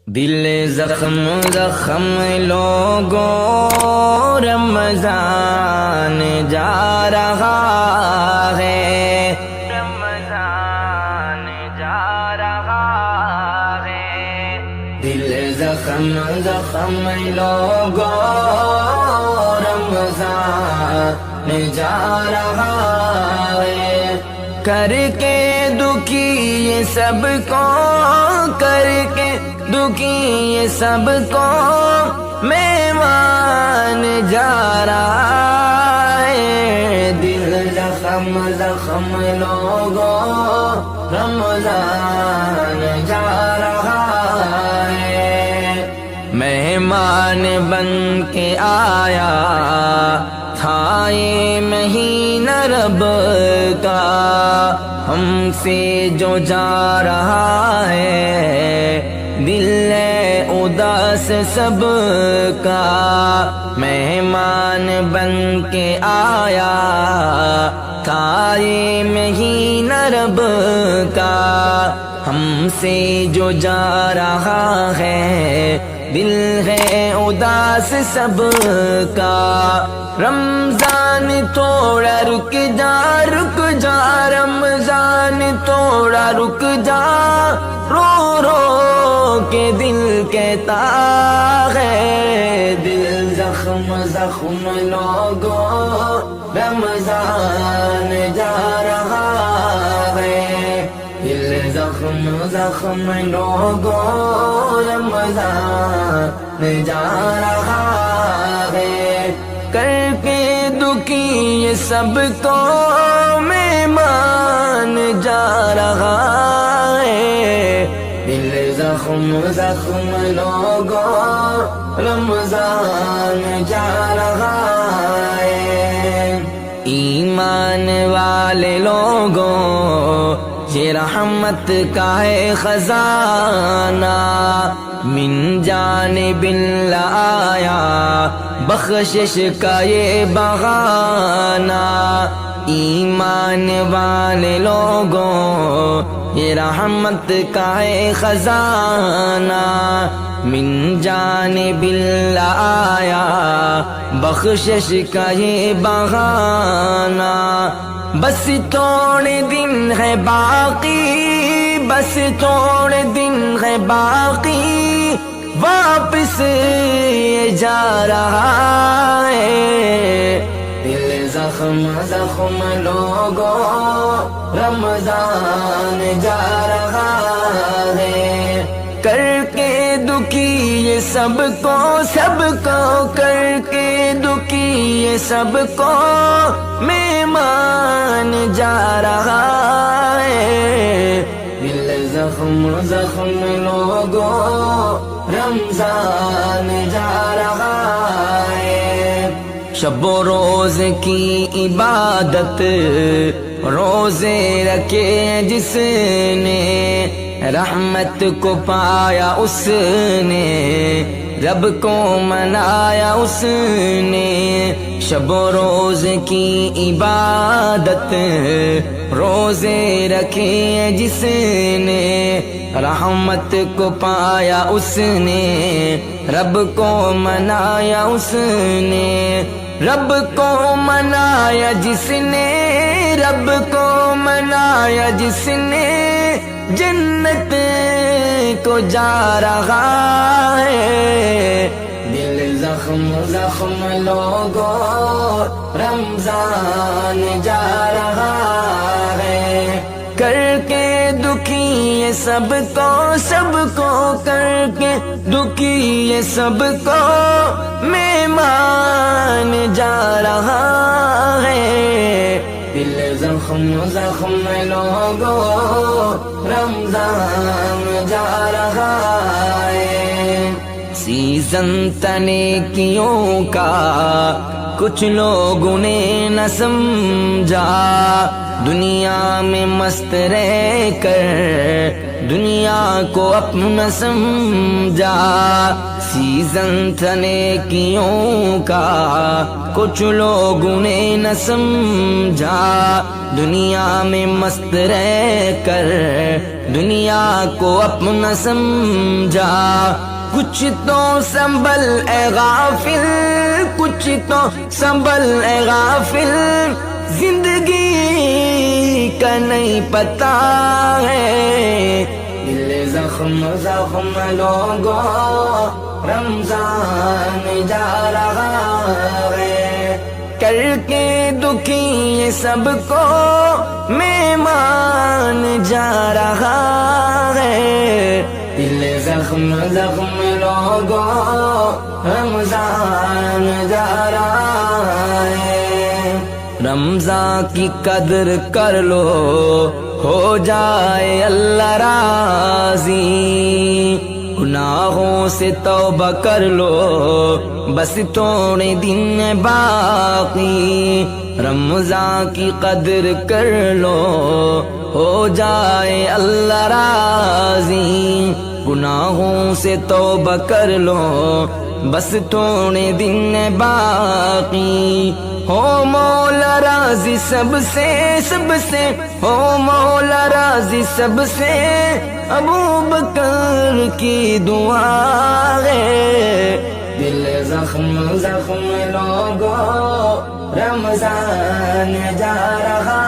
دل زخم زخم لوگوں رمضان جا رہا ہے، رمضان جا رہا ہے۔ دل زخم زخم لوگوں رمضان جا رہا ہے، کر کے دکھی یہ سب کو، کر کے دکھی یہ سب کو مہمان جا رہا ہے۔ دل زخم زخم لوگوں رمضان جا رہا ہے، مہمان بن کے آیا تھا یہ مہینہ رب کا، ہم سے جو جا رہا ہے دل اداس سب کا، مہمان بن کے آیا تھا یہ مہینہ رب کا، ہم سے جو جا رہا ہے دل ہے اداس سب کا۔ رمضان تھوڑا رک جا، رک جا، رمضان تھوڑا رک جا، رو رو کے دل کہتا ہے، دل زخم زخم لوگوں رمضان جا رہا ہے، دل زخم زخم لوگوں رمضان جا رہا ہے، کر کے دکھی یہ سب کو مہمان جا رہا ہے، دل زخم زخم لوگوں رمضان جا رہا ہے۔ ایمان والے لوگوں یہ رحمت کا ہے خزانہ، من جانب اللہ آیا بخشش کا یہ بہانہ، ایمان والے لوگوں یہ رحمت کا ہے خزانہ، من جانب اللہ آیا بخشش کا یہ بہانہ، بس تھوڑے دن ہے باقی، بس تھوڑے دن ہے باقی، واپس یہ جا رہا ہے، دل زخم زخم لوگوں رمضان جا رہا ہے، کر کے دکھی یہ سب کو، سب کو کر کے دکھی یہ سب کو مہمان جا رہا ہے، دل زخم زخم لوگوں رمضان جا رہا ہے۔ شب و روز کی عبادت روزے رکھے جس نے، رحمت کو پایا اس نے، رب کو منایا اس نے، شب و روز کی عبادت روزے رکھے جس نے، رحمت کو پایا اس نے، رب کو منایا اس نے، رب کو منایا جس نے، رب کو منایا جس نے، جنت کو جا رہا ہے، دل زخم زخم لوگوں رمضان جا رہا ہے، کر کے دکھی یہ سب کو، سب کو کر کے دکھی یہ سب کو مہمان جا رہا ہے، دل زخم زخم لوگوں رمضان جا رہا ہے۔ سیزن تنیکیوں کا کچھ لوگوں نے نہ سمجھا، دنیا میں مست رہ کر دنیا کو اپنا سمجھا، سیزن تھا نیکیوں کا کچھ لوگوں نے نہ سمجھا، دنیا میں مست رہ کر دنیا کو اپنا سمجھا، کچھ تو سنبھل اے غافل، کچھ تو سنبھل اے غافل، زندگی کا نہیں پتا ہے، دل زخم زخم لوگوں رمضان جا رہا ہے، کر کے دکھی یہ سب کو مہمان جا رہا ہے، دل زخم زخم لوگوں رمضان جا رہا ہے، رمضان کی قدر کر لو ہو جائے اللہ راضی، گناہوں سے توبہ کر لو بس تھوڑے دن باقی، رمضان کی قدر کر لو ہو جائے اللہ راضی، گناہوں سے توبہ کر لو بس تھوڑے دن باقی، ہو مولا راضی سب سے سب سے، ہو مولا راضی سب سے، ابو بکر کی دعا ہے، دل زخم زخم لوگوں رمضان جا رہا